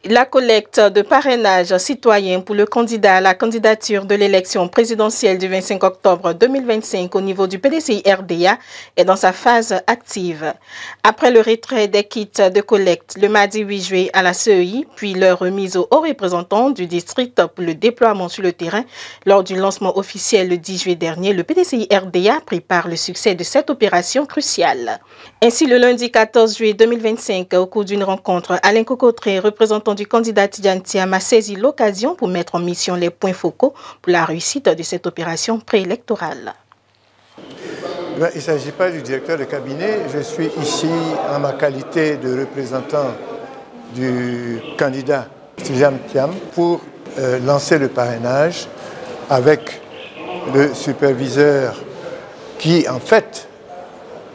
La collecte de parrainage citoyen pour le candidat à la candidature de l'élection présidentielle du 25 octobre 2025 au niveau du PDCI-RDA est dans sa phase active. Après le retrait des kits de collecte le mardi 8 juillet à la CEI, puis leur remise aux représentants du district pour le déploiement sur le terrain, lors du lancement officiel le 10 juillet dernier, le PDCI-RDA prépare le succès de cette opération cruciale. Ainsi, le lundi 14 juillet 2025, au cours d'une rencontre, Alain Cocotré, représentant du candidat Tidjane Thiam, a saisi l'occasion pour mettre en mission les points focaux pour la réussite de cette opération préélectorale. Il ne s'agit pas du directeur de cabinet. Je suis ici en ma qualité de représentant du candidat Tidjane Thiam pour lancer le parrainage avec le superviseur qui, en fait,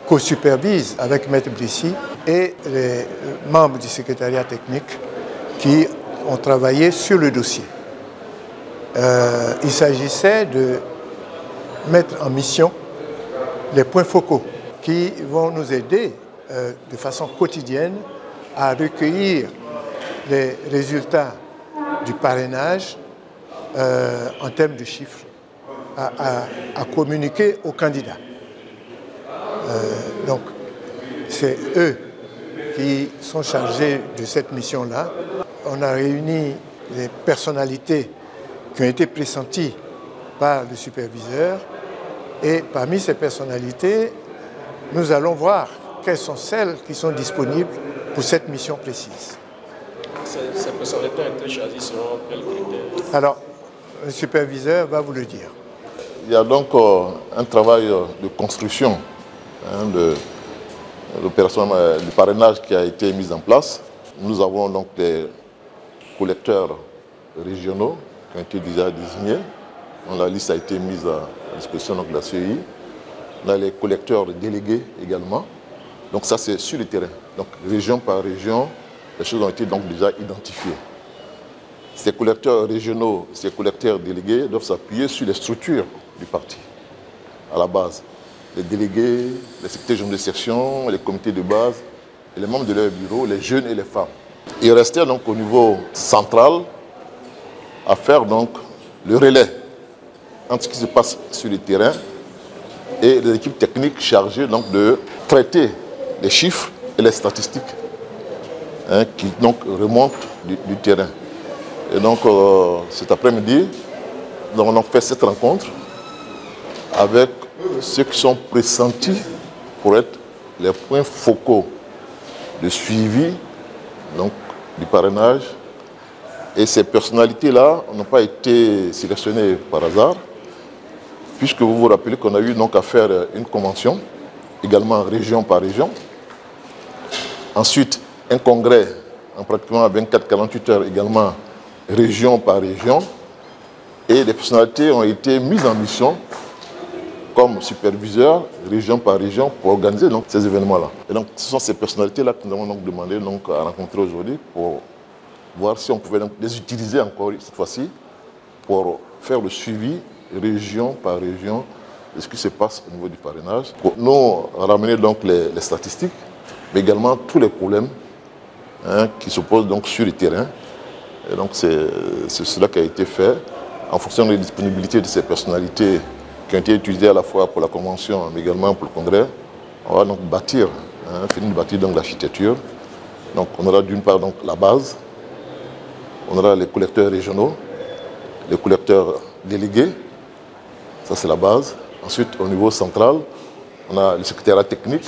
co-supervise avec Maître Blessy et les membres du secrétariat technique qui ont travaillé sur le dossier. Il s'agissait de mettre en mission les points focaux qui vont nous aider de façon quotidienne à recueillir les résultats du parrainage en termes de chiffres, à communiquer aux candidats. Donc, c'est eux qui sont chargés de cette mission-là. On a réuni les personnalités qui ont été pressenties par le superviseur et parmi ces personnalités, nous allons voir quelles sont celles qui sont disponibles pour cette mission précise. Ces personnalités ont été choisies selon quels critères? Alors, le superviseur va vous le dire. Il y a donc un travail de construction de l'opération du parrainage qui a été mise en place. Nous avons donc des collecteurs régionaux qui ont été déjà désignés. Donc, la liste a été mise à disposition de la CEI. On a les collecteurs délégués également. Donc ça c'est sur le terrain. Donc région par région, les choses ont été donc déjà identifiées. Ces collecteurs régionaux, ces collecteurs délégués doivent s'appuyer sur les structures du parti à la base. Les délégués, les secrétaires généraux de section, les comités de base, et les membres de leur bureau, les jeunes et les femmes. Il restait donc au niveau central à faire donc le relais entre ce qui se passe sur le terrain et les équipes techniques chargées donc de traiter les chiffres et les statistiques qui donc remontent du terrain. Et donc cet après-midi, nous avons fait cette rencontre avec ceux qui sont pressentis pour être les points focaux de suivi donc, du parrainage. Et ces personnalités-là n'ont pas été sélectionnées par hasard, puisque vous vous rappelez qu'on a eu donc à faire une convention, également région par région. Ensuite, un congrès en pratiquement 24-48 heures, également région par région. Et les personnalités ont été mises en mission comme superviseurs, région par région, pour organiser donc, ces événements-là. Et donc, ce sont ces personnalités-là que nous avons donc demandé donc, à rencontrer aujourd'hui pour voir si on pouvait donc, les utiliser encore cette fois-ci pour faire le suivi région par région de ce qui se passe au niveau du parrainage. Pour nous ramener donc les statistiques, mais également tous les problèmes qui se posent donc sur le terrain. Et donc c'est cela qui a été fait en fonction des disponibilités de ces personnalités qui ont été utilisées à la fois pour la convention, mais également pour le congrès. On va donc bâtir, finir de bâtir donc l'architecture. Donc on aura d'une part donc la base, on aura les collecteurs régionaux, les collecteurs délégués, ça c'est la base. Ensuite au niveau central, on a le secrétariat technique,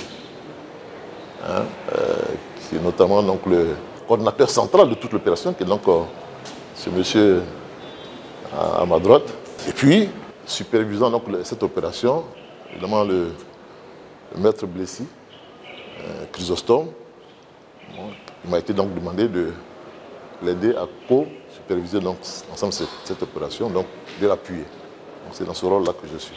qui est notamment donc, le coordinateur central de toute l'opération, qui est donc ce monsieur à ma droite. Et puis, supervisant donc, cette opération, évidemment le maître Blessy, Chrysostome, il m'a été donc demandé de l'aider à co-superviser ensemble cette opération, donc de l'appuyer. C'est dans ce rôle-là que je suis.